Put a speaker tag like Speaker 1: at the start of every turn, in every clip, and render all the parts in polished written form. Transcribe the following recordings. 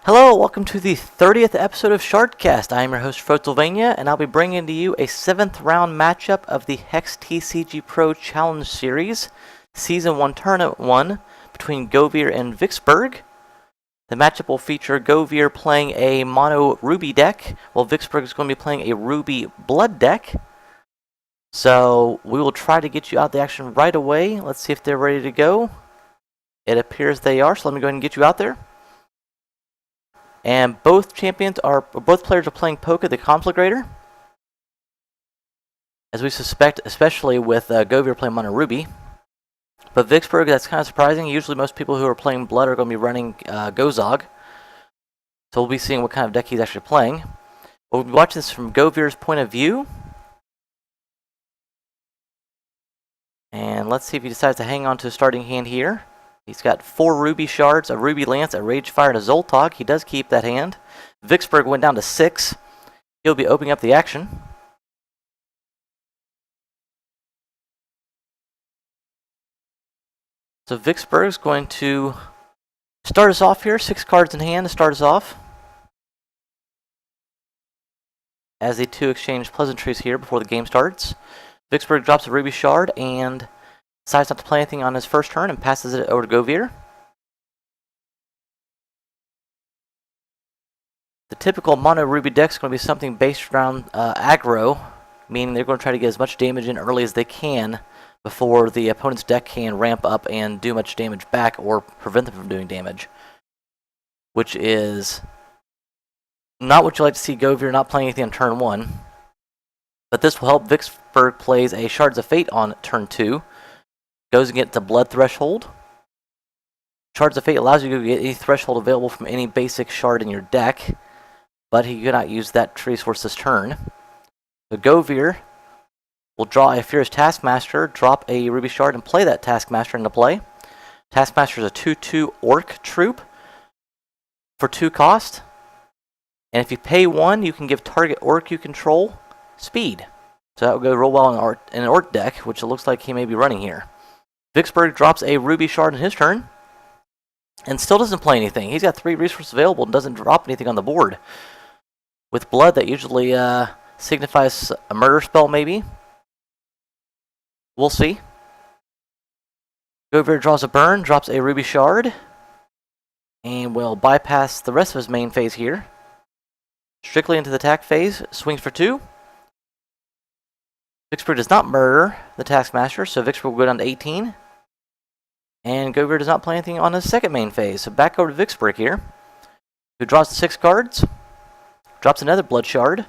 Speaker 1: Hello, welcome to the 30th episode of Shardcast. I am your host, Frotilvania, and I'll be bringing to you a 7th round matchup of the HexTCGPro Challenge Series, Season 1 Tournament 1, between Govir and Vicksburg. The matchup will feature Govir playing a mono Ruby deck, while Vicksburg is going to be playing a Ruby Blood deck. So, we will try to get you out the action right away. Let's see if they're ready to go. It appears they are, so let me go ahead and get you out there. And both players are playing Poka, the Conflagrator. As we suspect, especially with Govir playing Mono Ruby. But Vicksburg, that's kind of surprising. Usually most people who are playing Blood are going to be running Gozog. So we'll be seeing what kind of deck he's actually playing. We'll be watching this from Govir's point of view. And let's see if he decides to hang on to a starting hand here. He's got 4 Ruby Shards, a Ruby Lance, a Ragefire, and a Zoltog. He does keep that hand. Vicksburg went down to 6. He'll be opening up the action. So Vicksburg's going to start us off here. 6 cards in hand to start us off. As the two exchange pleasantries here before the game starts. Vicksburg drops a Ruby Shard and decides not to play anything on his first turn and passes it over to Govir. The typical mono Ruby deck is going to be something based around aggro, meaning they're going to try to get as much damage in early as they can before the opponent's deck can ramp up and do much damage back or prevent them from doing damage. Which is not what you like to see Govir not playing anything on turn 1. But this will help. Vicksburg plays a Shards of Fate on turn 2. Goes and gets a Blood Threshold. Shards of Fate allows you to get any threshold available from any basic shard in your deck, but he cannot use that resource this turn. So Govir will draw a Furious Taskmaster, drop a Ruby Shard, and play that Taskmaster into play. Taskmaster is a 2/2 Orc troop for 2 cost, and if you pay 1, you can give target Orc you control speed. So that will go real well in an Orc deck, which it looks like he may be running here. Vicksburg drops a Ruby Shard in his turn, and still doesn't play anything. He's got 3 resources available and doesn't drop anything on the board. With Blood, that usually signifies a murder spell, maybe. We'll see. Govir draws a Burn, drops a Ruby Shard, and will bypass the rest of his main phase here. Strictly into the attack phase, swings for 2. Vicksburg does not murder the Taskmaster, so Vicksburg will go down to 18. And Govir does not play anything on his second main phase. So back over to Vicksburg here, who draws the 6 cards, drops another Blood Shard.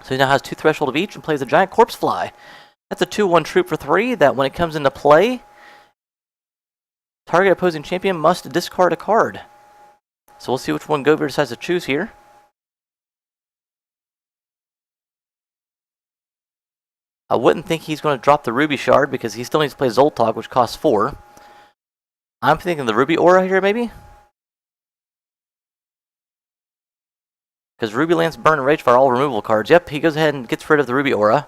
Speaker 1: So he now has 2 threshold of each and plays a Giant Corpse Fly. That's a 2/1 troop for 3 that when it comes into play, target opposing champion must discard a card. So we'll see which one Govir decides to choose here. I wouldn't think he's going to drop the Ruby Shard because he still needs to play Zoltog, which costs 4. I'm thinking the Ruby Aura here, maybe? Because Ruby Lance, Burn, and Ragefire are all removable cards. Yep, he goes ahead and gets rid of the Ruby Aura,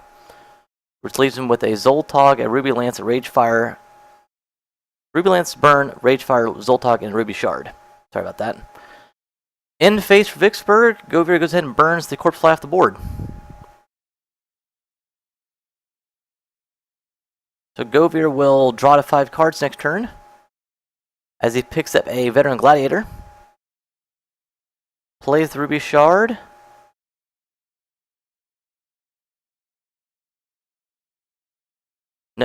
Speaker 1: which leaves him with a Zoltog, a Ruby Lance, a Ragefire. Ruby Lance, Burn, Ragefire, Zoltog, and Ruby Shard. Sorry about that. End phase for Vicksburg. Govir goes ahead and burns the Corpse Fly off the board. So Govir will draw to 5 cards next turn, as he picks up a Veteran Gladiator, plays the Ruby Shard,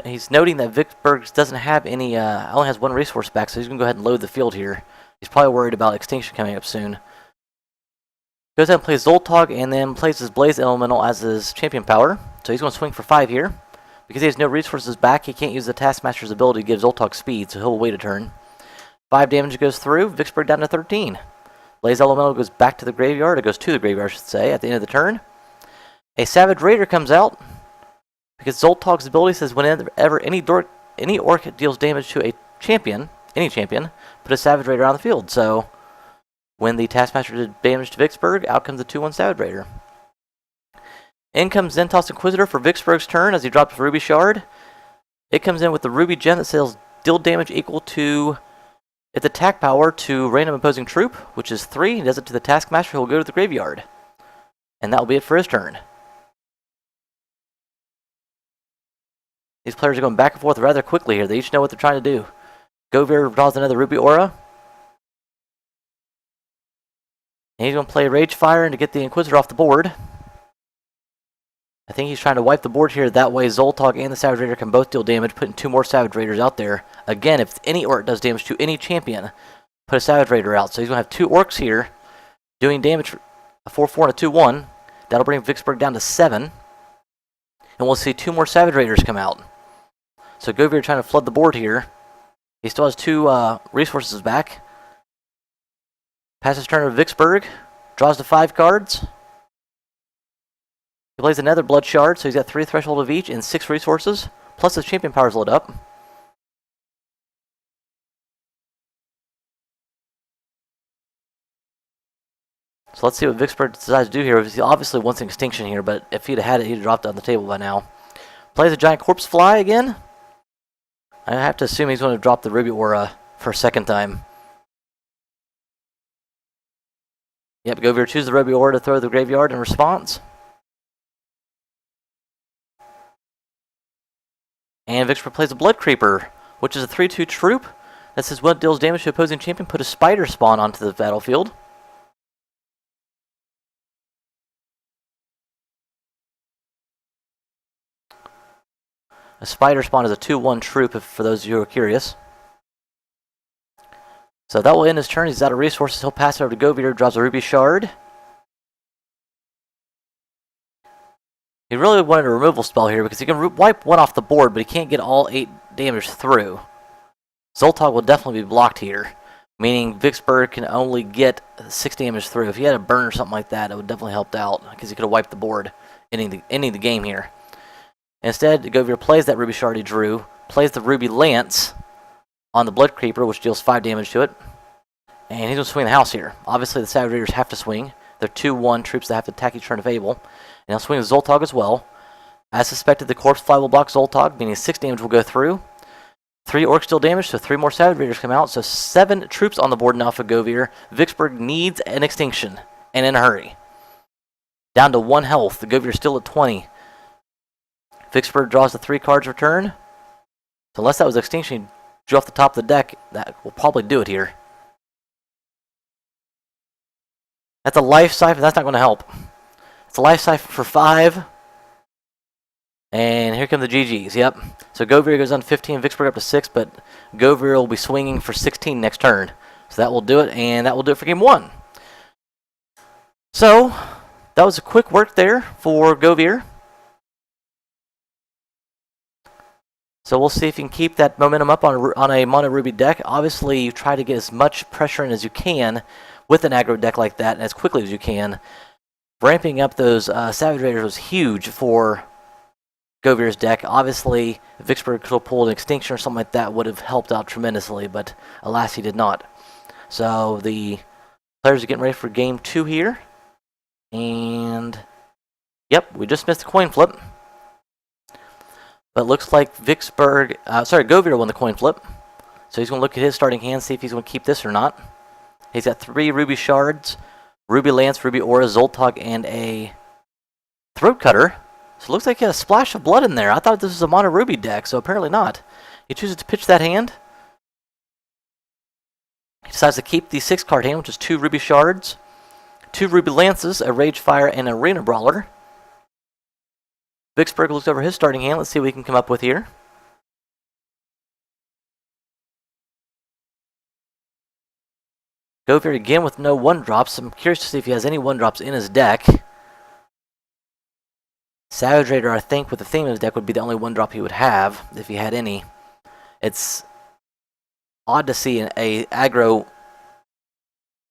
Speaker 1: he's noting that Vicksburg doesn't have any, only has 1 resource back, so he's going to go ahead and load the field here. He's probably worried about Extinction coming up soon. Goes ahead and plays Zoltog, and then plays his Blaze Elemental as his champion power, so he's going to swing for 5 here. Because he has no resources back, he can't use the Taskmaster's ability to give Zoltog speed, so he'll wait a turn. 5 damage goes through, Vicksburg down to 13. Blaze Elemental goes back to the graveyard, it goes to the graveyard, I should say, at the end of the turn. A Savage Raider comes out, because Zoltog's ability says whenever any Orc deals damage to a champion, any champion, put a Savage Raider on the field. So, when the Taskmaster did damage to Vicksburg, out comes the 2/1 Savage Raider. In comes Zentos Inquisitor for Vicksburg's turn as he drops Ruby Shard. It comes in with the Ruby Gem that says deal damage equal to It's attack power to random opposing troop, which is 3. He does it to the Taskmaster, he'll go to the graveyard. And that will be it for his turn. These players are going back and forth rather quickly here. They each know what they're trying to do. Govir draws another Ruby Aura. And he's going to play Rage Fire to get the Inquisitor off the board. I think he's trying to wipe the board here. That way Zoltog and the Savage Raider can both deal damage, putting 2 more Savage Raiders out there. Again, if any Orc does damage to any champion, put a Savage Raider out. So he's going to have 2 Orcs here doing damage, a 4-4 and a 2-1. That'll bring Vicksburg down to 7. And we'll see 2 more Savage Raiders come out. So Govir trying to flood the board here. He still has 2 resources back. Passes turn to Vicksburg. Draws the 5 cards. He plays another Blood Shard, so he's got 3 threshold of each and 6 resources. Plus his champion powers load up. So let's see what Vicksburg decides to do here. He obviously wants an extinction here, but if he'd had it, he'd have dropped it on the table by now. Plays a giant corpse fly again. I have to assume he's going to drop the Ruby Aura for a second time. Yep, Govir chooses the Ruby Aura to throw the graveyard in response. And Vicksburg plays a Blood Creeper, which is a 3-2 troop. That says when it deals damage to opposing champion, put a spider spawn onto the battlefield. A spider spawn is a 2-1 troop, for those of you who are curious. So that will end his turn. He's out of resources. He'll pass it over to Govir, draws a Ruby Shard. He really wanted a removal spell here because he can wipe 1 off the board, but he can't get all 8 damage through. Zoltog will definitely be blocked here, meaning Vicksburg can only get 6 damage through. If he had a burn or something like that, it would definitely help out because he could have wiped the board, ending the game here. Instead, Govir plays that Ruby Shard he drew, plays the Ruby Lance on the Blood Creeper, which deals 5 damage to it. And he's going to swing the house here. Obviously, the Savage Raiders have to swing. They're 2-1 troops that have to attack each turn of Able. And he'll swing the Zoltog as well. As suspected, the Corpse Fly will block Zoltog, meaning 6 damage will go through. 3 Orcs deal damage, so 3 more Savage Raiders come out. So 7 troops on the board now for Govir. Vicksburg needs an extinction, and in a hurry. Down to 1 health. The Govir is still at 20. Vicksburg draws the 3 cards return. So unless that was extinction, he drew off the top of the deck. That will probably do it here. That's a Life Siphon. That's not going to help. It's a Life Siphon for 5. And here come the GGs. Yep. So Govir goes on 15, Vicksburg up to 6, but Govir will be swinging for 16 next turn. So that will do it, and that will do it for game 1. So that was a quick work there for Govir. So we'll see if you can keep that momentum up on a Mono Ruby deck. Obviously, you try to get as much pressure in as you can with an aggro deck like that, and as quickly as you can. Ramping up those Savage Raiders was huge for Govir's deck. Obviously, if Vicksburg could have pulled an Extinction or something like that, would have helped out tremendously, but alas, he did not. So the players are getting ready for game 2 here. And, yep, we just missed the coin flip. But it looks like Govir won the coin flip. So he's going to look at his starting hand, see if he's going to keep this or not. He's got 3 Ruby Shards, Ruby Lance, Ruby Aura, Zoltog, and a Throat Cutter. So it looks like he had a splash of blood in there. I thought this was a Mono Ruby deck, so apparently not. He chooses to pitch that hand. He decides to keep the 6-card hand, which is 2 Ruby Shards, 2 Ruby Lances, a Rage Fire, and an Arena Brawler. Vicksburg looks over his starting hand. Let's see what we can come up with here. Govir again with no 1-drops. I'm curious to see if he has any 1-drops in his deck. Savage Raider, I think, with the theme of his deck would be the only 1-drop he would have, if he had any. It's odd to see a aggro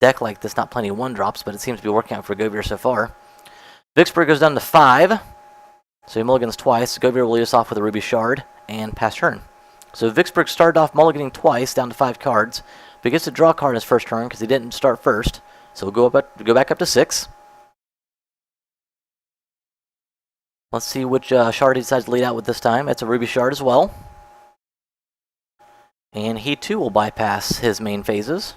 Speaker 1: deck like this not playing any 1-drops, but it seems to be working out for Govir so far. Vicksburg goes down to 5. So he mulligans twice. Govir will lead us off with a Ruby Shard and pass turn. So Vicksburg started off mulliganing twice, down to 5 cards. But he gets to draw a card in his first turn because he didn't start first. So we'll go back up to 6. Let's see which shard he decides to lead out with this time. It's a Ruby Shard as well. And he too will bypass his main phases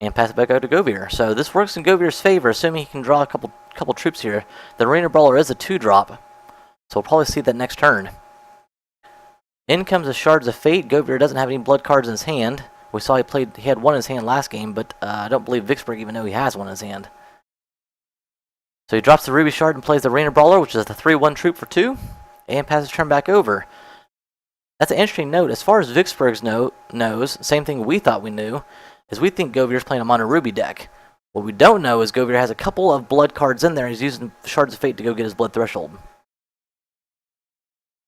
Speaker 1: and pass it back out to Govir. So this works in Govir's favor, assuming he can draw a couple troops here. The Arena Brawler is a 2-drop, so we'll probably see that next turn. In comes the Shards of Fate. Govir doesn't have any blood cards in his hand. We saw he had one in his hand last game, but I don't believe Vicksburg even know he has one in his hand. So he drops the Ruby Shard and plays the Arena Brawler, which is the 3-1 troop for 2, and passes turn back over. That's an interesting note. As far as Vicksburg's knows, same thing we thought we knew, is we think Govir's playing a mono Ruby deck. What we don't know is Govir has a couple of blood cards in there, and he's using Shards of Fate to go get his blood threshold.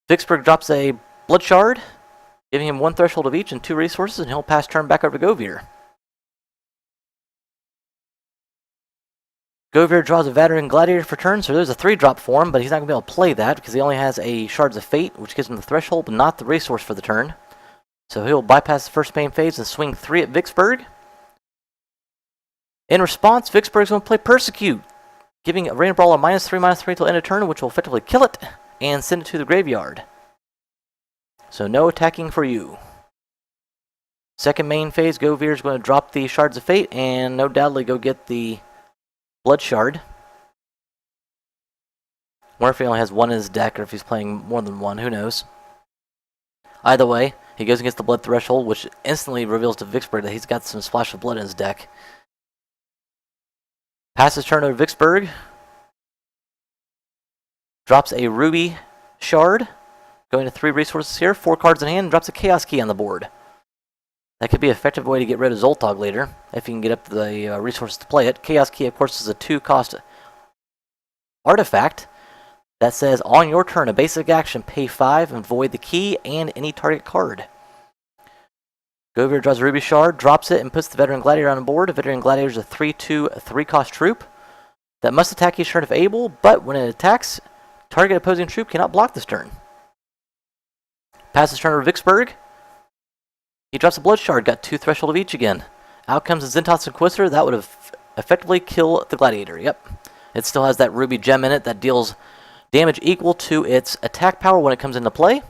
Speaker 1: Vicksburg drops a blood shard, giving him 1 threshold of each and 2 resources, and he'll pass turn back over to Govir. Govir draws a Veteran Gladiator for turn, so there's a 3-drop for him, but he's not going to be able to play that because he only has a Shards of Fate, which gives him the threshold, but not the resource for the turn. So he'll bypass the first main phase and swing 3 at Vicksburg. In response, Vicksburg's going to play Persecute, giving Arena Brawler -3/-3 until end of turn, which will effectively kill it and send it to the graveyard. So no attacking for you. Second main phase, Govir's going to drop the Shards of Fate and no doubtly go get the Blood Shard. Or if he only has one in his deck, or if he's playing more than one, who knows. Either way, he goes against the Blood Threshold, which instantly reveals to Vicksburg that he's got some splash of blood in his deck. Passes turn over to Vicksburg. Drops a Ruby Shard, going to 3 resources here, 4 cards in hand, and drops a Chaos Key on the board. That could be an effective way to get rid of Zoltog later, if you can get up the resources to play it. Chaos Key, of course, is a 2-cost artifact that says, on your turn, a basic action, pay 5 and void the key and any target card. Govir draws a Ruby Shard, drops it, and puts the Veteran Gladiator on the board. A Veteran Gladiator is a 3/2, 3-cost troop that must attack each turn if able, but when it attacks, target opposing troop cannot block this turn. Passes turn over Vicksburg. He drops a Blood Shard, got 2 threshold of each again. Out comes the Zintoth's Inquisitor. That would have effectively kill the Gladiator. Yep. It still has that Ruby gem in it that deals damage equal to its attack power when it comes into play.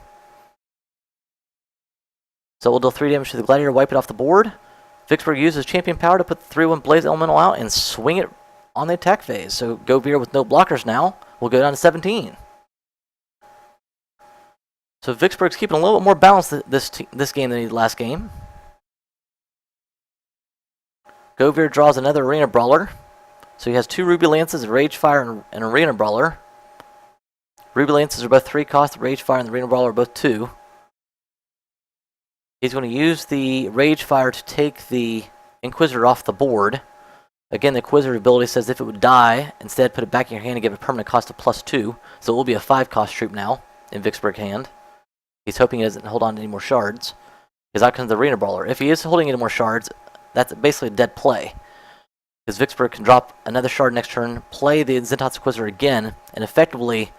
Speaker 1: So we'll deal 3 damage to the Gladiator, wipe it off the board. Vicksburg uses Champion Power to put the 3/1 Blaze Elemental out and swing it on the attack phase. So Govir with no blockers now will go down to 17. So Vicksburg's keeping a little bit more balance this game than he did last game. Govir draws another Arena Brawler. So he has 2 Ruby Lances, a Rage Fire, and an Arena Brawler. Ruby Lances are both 3 cost, the Rage Fire and the Arena Brawler are both 2. He's going to use the Rage Fire to take the Inquisitor off the board. Again, the Inquisitor ability says if it would die, instead put it back in your hand and give it a permanent cost of +2. So it will be a 5-cost troop now in Vicksburg's hand. He's hoping he doesn't hold on to any more shards. Because out comes the Arena Brawler. If he is holding any more shards, that's basically a dead play. Because Vicksburg can drop another shard next turn, play the Zintoth's Inquisitor again, and effectively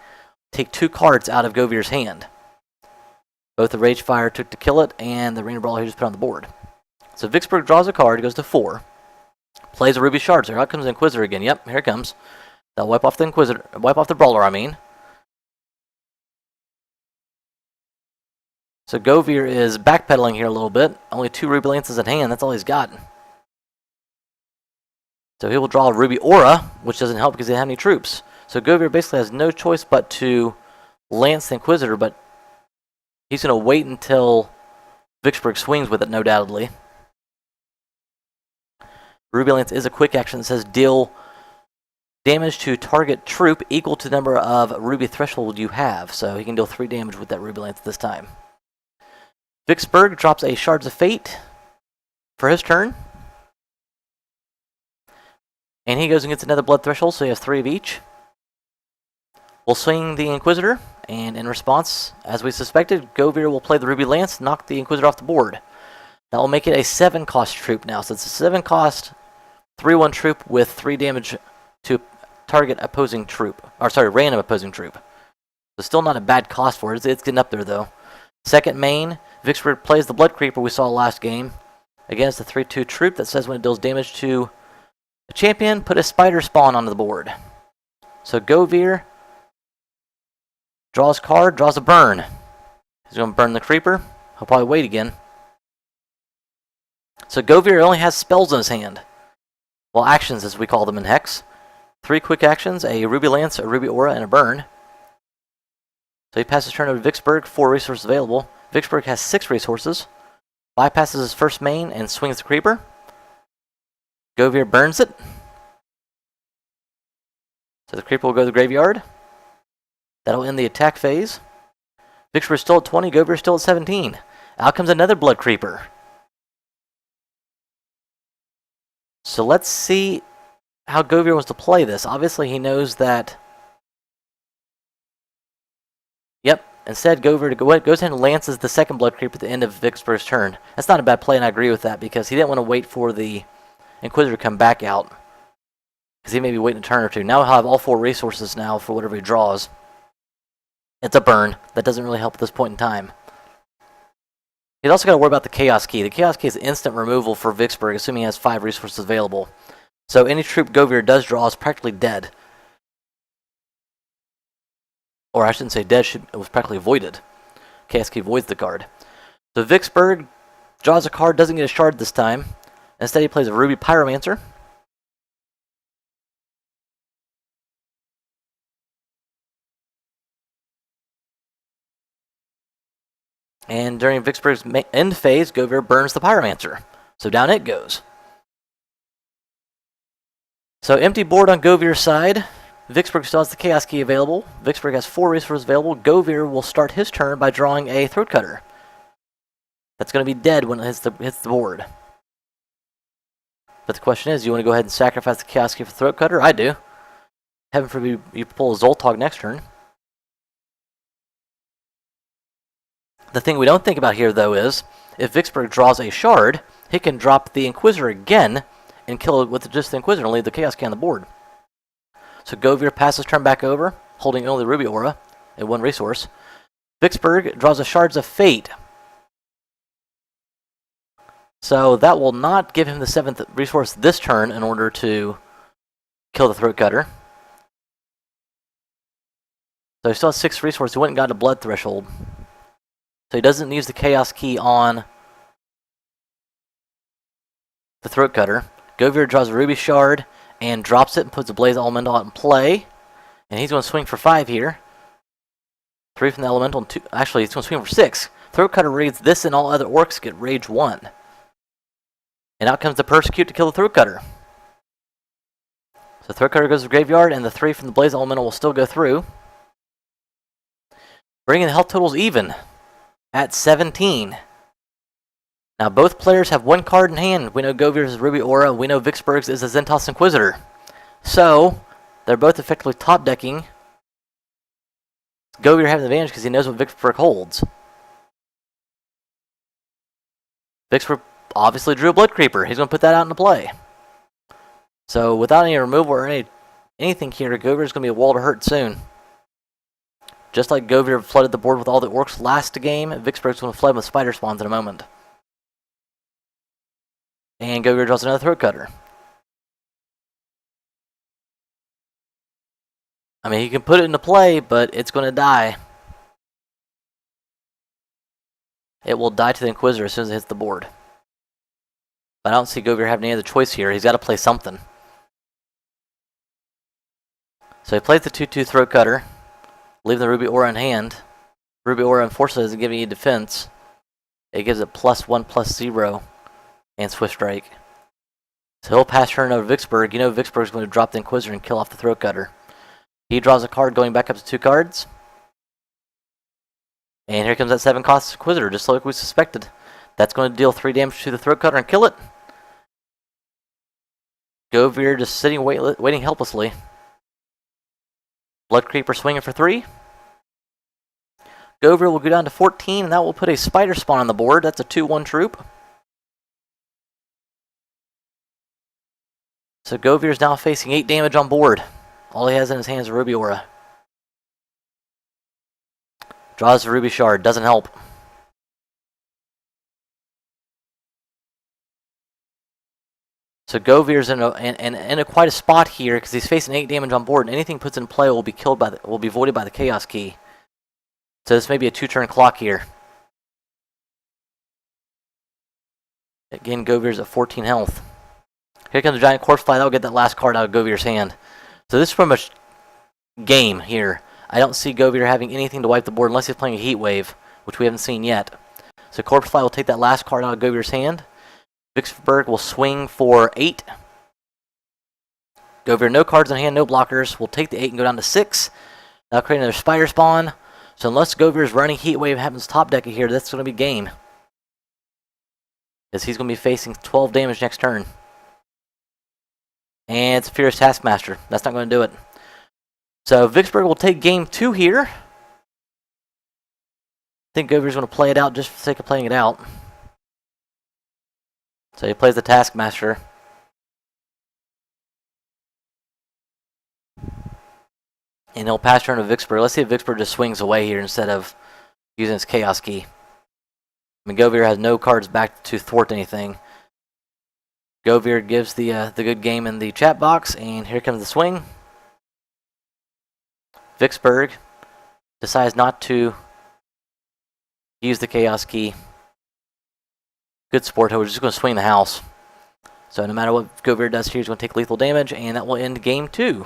Speaker 1: take 2 cards out of Govir's hand. Both the Rage Fire took to kill it, and the Arena Brawler he just put on the board. So Vicksburg draws a card, goes to 4. Plays a Ruby Shard, so out comes the Inquisitor again. Yep, here it comes. They'll wipe off the Inquisitor, wipe off the Brawler, I mean. So Govir is backpedaling here a little bit. Only 2 Ruby Lances in hand, that's all he's got. So he will draw a Ruby Aura, which doesn't help because he doesn't have any troops. So Govir basically has no choice but to lance the Inquisitor, but he's going to wait until Vicksburg swings with it, no doubtedly. Ruby Lance is a quick action that says deal damage to target troop equal to the number of Ruby threshold you have. So he can deal 3 damage with that Ruby Lance this time. Vicksburg drops a Shards of Fate for his turn. And he goes against another Blood Threshold, so he has 3 of each. We'll swing the Inquisitor, and in response, as we suspected, Govir will play the Ruby Lance, knock the Inquisitor off the board. That will make it a 7-cost troop now. So it's a 7-cost 3/1 troop with 3 damage to target opposing troop. Or sorry, random opposing troop. So still not a bad cost for it. It's getting up there though. Second main, Vicksburg plays the Blood Creeper we saw last game. Again, it's a 3/2 troop that says when it deals damage to a champion, put a Spider Spawn onto the board. So Govir draws card, draws a burn. He's going to burn the Creeper. He'll probably wait again. So Govir only has spells in his hand. Well, actions as we call them in Hex. 3 quick actions, a Ruby Lance, a Ruby Aura, and a Burn. So he passes turn over to Vicksburg, 4 resources available. Vicksburg has 6 resources. Bypasses his first main and swings the Creeper. Govir burns it. So the Creeper will go to the graveyard. That'll end the attack phase. Vicksburg's still at 20, Govir's still at 17. Out comes another Blood Creeper. So let's see how Govir wants to play this. Obviously he knows that... Yep, instead Govir goes ahead and lances the second Blood Creeper at the end of Vicksburg's turn. That's not a bad play, and I agree with that, because he didn't want to wait for the Inquisitor to come back out, because he may be waiting a turn or two. Now he'll have all 4 resources now for whatever he draws. It's a burn. That doesn't really help at this point in time. He's also got to worry about the Chaos Key. The Chaos Key is instant removal for Vicksburg, assuming he has 5 resources available. So any troop Govir does draw is practically dead. Or I shouldn't say dead, it was practically voided. Chaos Key voids the card. So Vicksburg draws a card, doesn't get a shard this time. Instead he plays a Ruby Pyromancer. And during Vicksburg's end phase, Govir burns the Pyromancer. So down it goes. So empty board on Govir's side. Vicksburg still has the Chaos Key available. Vicksburg has 4 resources available. Govir will start his turn by drawing a Throat Cutter. That's going to be dead when it hits the board. But the question is, do you want to go ahead and sacrifice the Chaos Key for Throat Cutter? I do. Heaven forbid you pull a Zoltog next turn. The thing we don't think about here, though, is if Vicksburg draws a shard, he can drop the Inquisitor again and kill it with just the Inquisitor and leave the Chaos Key on the board. So Govir passes turn back over, holding only the Ruby Aura and 1 resource. Vicksburg draws a Shards of Fate. So that will not give him the 7th resource this turn in order to kill the Throat Cutter. So he still has 6 resources. He went and got a Blood Threshold. So he doesn't use the Chaos Key on the Throat Cutter. Govir draws a Ruby Shard and drops it and puts a Blaze Elemental out in play. And he's going to swing for 5 here. 3 from the Elemental and 2. Actually, he's going to swing for 6. Throat Cutter reads this, and all other orcs get Rage 1. And out comes the Persecute to kill the Throat Cutter. So Throat Cutter goes to the graveyard, and the 3 from the Blaze Elemental will still go through. Bringing the health totals even at 17. Now both players have 1 card in hand. We know Govir's is Ruby Aura, we know Vicksburg's is a Zentos Inquisitor. So, they're both effectively top decking. Govir having the advantage because he knows what Vicksburg holds. Vicksburg obviously drew a Blood Creeper. He's going to put that out into play. So without any removal or anything here, Govir's going to be a wall to hurt soon. Just like Govir flooded the board with all the orcs last game, Vicksburg's going to flood with spider spawns in a moment. And Govir draws another Throat Cutter. I mean, he can put it into play, but it's going to die. It will die to the Inquisitor as soon as it hits the board. But I don't see Govir having any other choice here. He's got to play something. So he plays the 2/2 Throat Cutter, leaving the Ruby Aura in hand. Ruby Aura unfortunately doesn't give you defense. It gives it +1/+0 and Swift Strike. So he'll pass turn over to Vicksburg. You know Vicksburg's going to drop the Inquisitor and kill off the Throat Cutter. He draws a card going back up to 2 cards. And here comes that 7-cost Inquisitor, just like we suspected. That's going to deal 3 damage to the Throat Cutter and kill it. Govir just sitting waiting helplessly. Blood Creeper swinging for 3. Govir will go down to 14, and that will put a Spider Spawn on the board. That's a 2/1 troop. So Govir is now facing 8 damage on board. All he has in his hand is a Ruby Aura. Draws a Ruby Shard, doesn't help. So Govir's in quite a spot here because he's facing 8 damage on board, and anything puts in play will be voided by the Chaos Key. So this may be a 2-turn clock here. Again, Govir's at 14 health. Here comes the giant corpse fly. That'll get that last card out of Govir's hand. So this is pretty much game here. I don't see Govir having anything to wipe the board unless he's playing a heat wave, which we haven't seen yet. So corpse fly will take that last card out of Govir's hand. Vicksburg will swing for 8. Govir, no cards in hand, no blockers. Will take the 8 and go down to 6. Now create another spider spawn. So unless Govir's running heat wave happens top deck here, that's going to be game. Because he's going to be facing 12 damage next turn. And it's Fierce Taskmaster. That's not going to do it. So Vicksburg will take game 2 here. I think Govir's going to play it out just for the sake of playing it out. So he plays the Taskmaster. And he'll pass turn to Vicksburg. Let's see if Vicksburg just swings away here instead of using his Chaos Key. I mean, Govir has no cards back to thwart anything. Govir gives the good game in the chat box, and here comes the swing. Vicksburg decides not to use the Chaos Key. Good sport, we're just going to swing the house. So no matter what Govir does here, he's going to take lethal damage, and that will end game 2.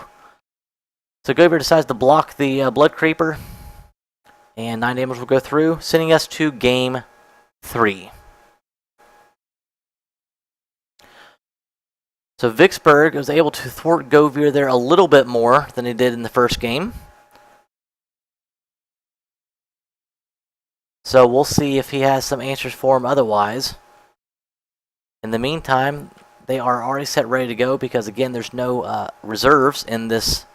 Speaker 1: So Govir decides to block the Blood Creeper, and 9 damage will go through, sending us to game 3. So Vicksburg was able to thwart Govir there a little bit more than he did in the first game. So we'll see if he has some answers for him otherwise. In the meantime, they are already set ready to go because, again, there's no reserves in this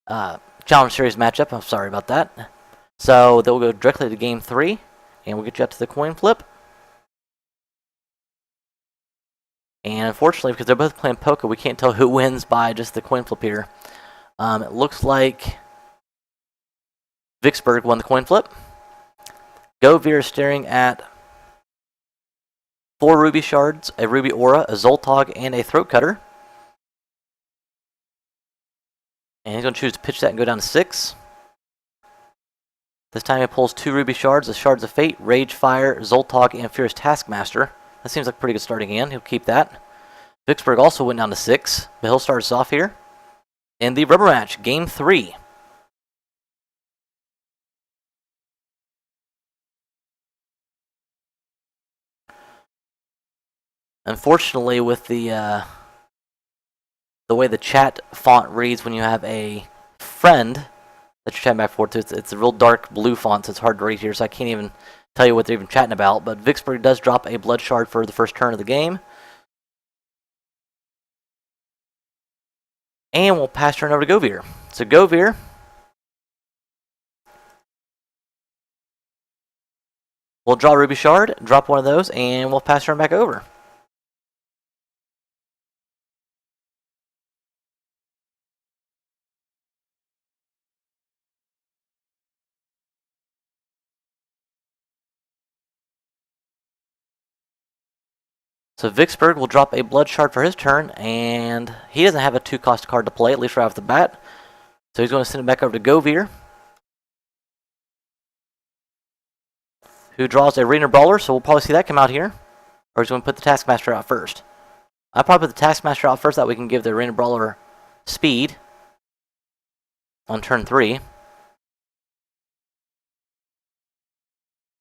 Speaker 1: Challenge Series matchup. I'm sorry about that. So they'll go directly to game 3, and we'll get you up to the coin flip. And unfortunately, because they're both playing poker, we can't tell who wins by just the coin flip here. It looks like Vicksburg won the coin flip. Govir is staring at 4 ruby shards, a ruby aura, a Zoltog, and a throat cutter. And he's going to choose to pitch that and go down to 6. This time he pulls 2 ruby shards, the Shards of Fate, Rage Fire, Zoltog, and Fierce Taskmaster. That seems like a pretty good starting hand. He'll keep that. Vicksburg also went down to 6, but he'll start us off here. In the rubber match, game 3. Unfortunately, with the way the chat font reads when you have a friend that you're chatting back forth to, it's a real dark blue font, so it's hard to read here, so I can't even tell you what they're even chatting about. But Vicksburg does drop a blood shard for the first turn of the game. And we'll pass turn over to Govir. So Govir will draw Ruby Shard, drop one of those, and we'll pass turn back over. So Vicksburg will drop a blood shard for his turn, and he doesn't have a 2-cost card to play, at least right off the bat. So he's going to send it back over to Govir, who draws a Arena Brawler, so we'll probably see that come out here. Or he's going to put the Taskmaster out first. I'll probably put the Taskmaster out first, that we can give the Arena Brawler speed on turn 3.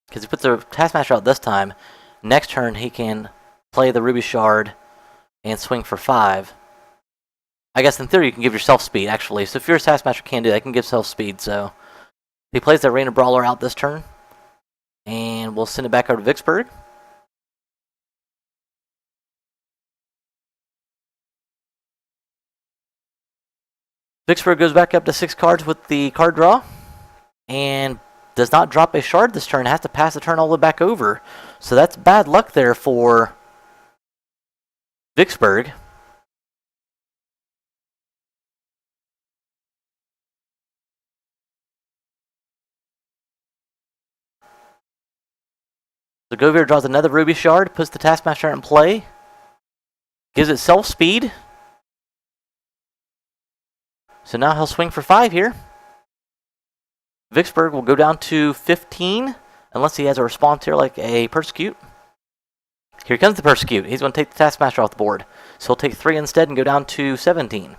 Speaker 1: Because he puts the Taskmaster out this time, next turn he can play the Ruby Shard and swing for 5. I guess in theory you can give yourself speed, actually. So if you're a Taskmaster, can do that. You can give self speed. So he plays the Arena Brawler out this turn, and we'll send it back over to Vicksburg. Vicksburg goes back up to 6 cards with the card draw, and does not drop a shard this turn. Has to pass the turn all the way back over. So that's bad luck there for Vicksburg. So Govir draws another Ruby Shard, puts the Taskmaster out in play, gives it self speed. So now he'll swing for 5 here. Vicksburg will go down to 15, unless he has a response here like a Persecute. Here comes the Persecute. He's going to take the Taskmaster off the board. So he'll take 3 instead and go down to 17.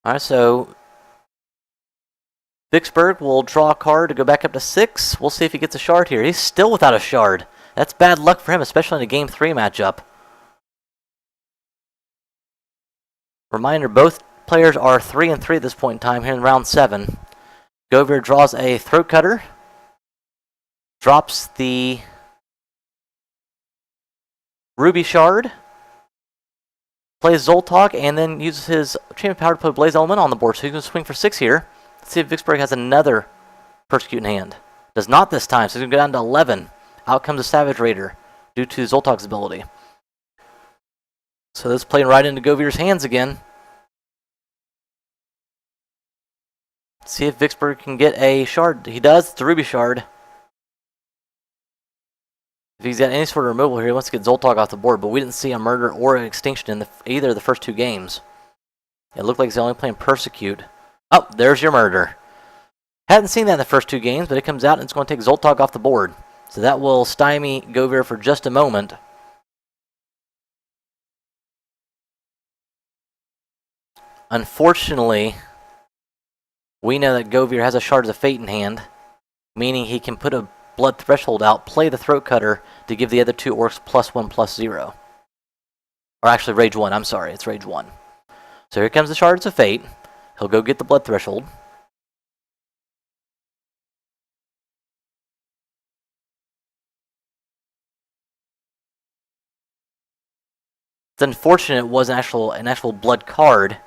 Speaker 1: Alright, so Vicksburg will draw a card to go back up to 6. We'll see if he gets a shard here. He's still without a shard. That's bad luck for him, especially in a Game 3 matchup. Reminder, both players are 3-3 at this point in time here in round 7. Govir draws a Throat Cutter, drops the Ruby Shard, plays Zoltok, and then uses his Champion Power to play Blaze Element on the board. So he's going to swing for 6 here. Let's see if Vicksburg has another Persecute in hand. Does not this time, so he's going to go down to 11. Out comes the Savage Raider due to Zoltok's ability. So this is playing right into Govir's hands again. Let's see if Vicksburg can get a shard. He does. It's a Ruby Shard. If he's got any sort of removal here, he wants to get Zoltok off the board, but we didn't see a murder or an extinction in either of the first 2 games. It looked like he's only playing Persecute. Oh, there's your murder. Hadn't seen that in the first 2 games, but it comes out and it's going to take Zoltok off the board. So that will stymie Govir for just a moment. Unfortunately, we know that Govir has a Shards of Fate in hand, meaning he can put a Blood Threshold out, play the Throat Cutter to give the other 2 orcs +1/+0. Or actually Rage 1, I'm sorry, it's Rage 1. So here comes the Shards of Fate. He'll go get the Blood Threshold. It's unfortunate it was an actual blood card,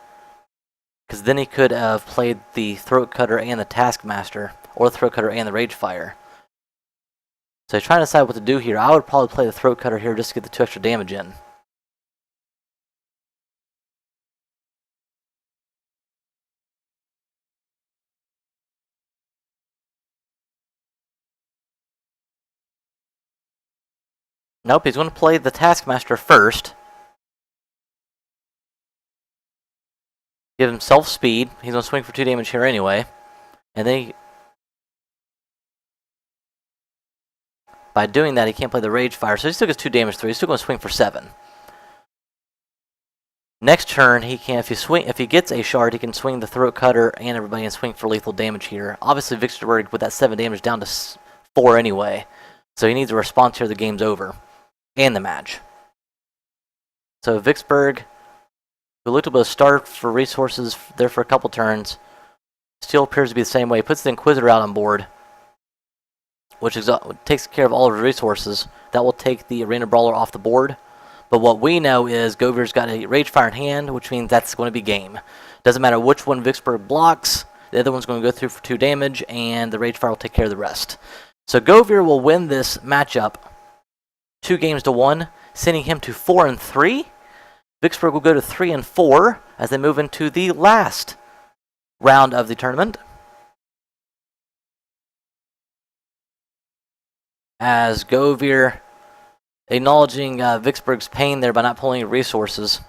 Speaker 1: because then he could have played the Throat Cutter and the Taskmaster, or the Throat Cutter and the Ragefire. So he's trying to decide what to do here. I would probably play the Throat Cutter here just to get the 2 extra damage in. Nope, he's going to play the Taskmaster first. Give himself speed. He's going to swing for 2 damage here anyway. And then by doing that, he can't play the Ragefire, so he still gets 2 damage through. He's still going to swing for 7. Next turn, he can, if he gets a shard, he can swing the Throat Cutter and everybody and swing for lethal damage here. Obviously, Vicksburg with that 7 damage down to 4 anyway, so he needs a response here. The game's over, and the match. So Vicksburg, who looked able to start for resources there for a couple turns, still appears to be the same way. He puts the Inquisitor out on board, which takes care of all of his resources. That will take the Arena Brawler off the board. But what we know is Govir's got a Ragefire in hand, which means that's going to be game. Doesn't matter which one Vicksburg blocks, the other one's going to go through for 2 damage, and the Ragefire will take care of the rest. So Govir will win this matchup 2-1, sending him to 4-3. Vicksburg will go to 3-4 as they move into the last round of the tournament. As Govir acknowledging Vicksburg's pain there by not pulling resources.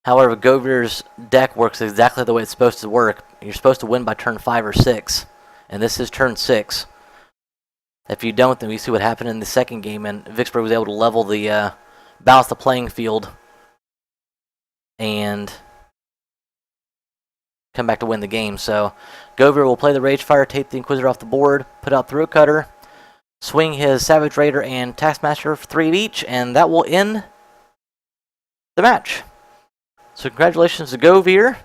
Speaker 1: However, Govir's deck works exactly the way it's supposed to work. You're supposed to win by turn 5 or 6, and this is turn 6. If you don't, then we see what happened in the second game, and Vicksburg was able to level the balance the playing field and come back to win the game. So Govir will play the Ragefire, take the Inquisitor off the board, put out Throat Cutter, swing his Savage Raider and Taskmaster for 3 of each, and that will end the match. So congratulations to Govir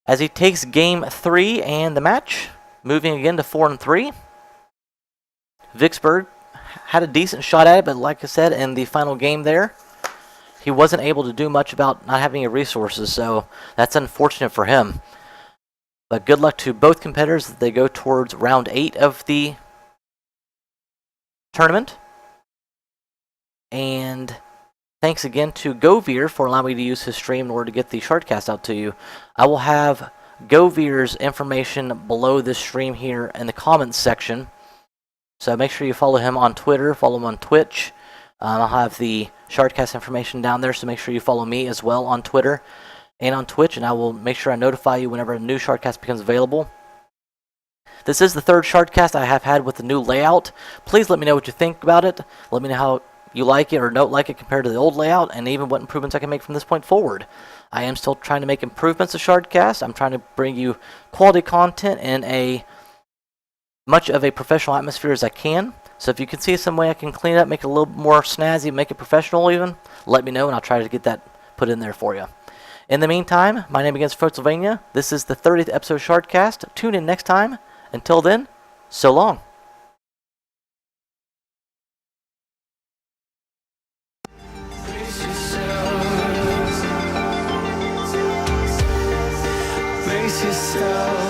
Speaker 1: as he takes game 3 and the match, moving again to 4-3. Vicksburg had a decent shot at it, but like I said, in the final game there, he wasn't able to do much about not having any resources, so that's unfortunate for him. But good luck to both competitors as they go towards round 8 of the tournament. And thanks again to Govir for allowing me to use his stream in order to get the Shardcast out to you. I will have Govir's information below this stream here in the comments section. So make sure you follow him on Twitter, follow him on Twitch. I'll have the Shardcast information down there, so make sure you follow me as well on Twitter and on Twitch, and I will make sure I notify you whenever a new Shardcast becomes available. This is the third Shardcast I have had with the new layout. Please let me know what you think about it. Let me know how you like it or don't like it compared to the old layout, and even what improvements I can make from this point forward. I am still trying to make improvements to Shardcast. I'm trying to bring you quality content in a much of a professional atmosphere as I can. So if you can see some way I can clean it up, make it a little more snazzy, make it professional even, let me know and I'll try to get that put in there for you. In the meantime, my name is Pennsylvania. This is the 30th episode of Shardcast. Tune in next time. Until then, so long. Brace yourself.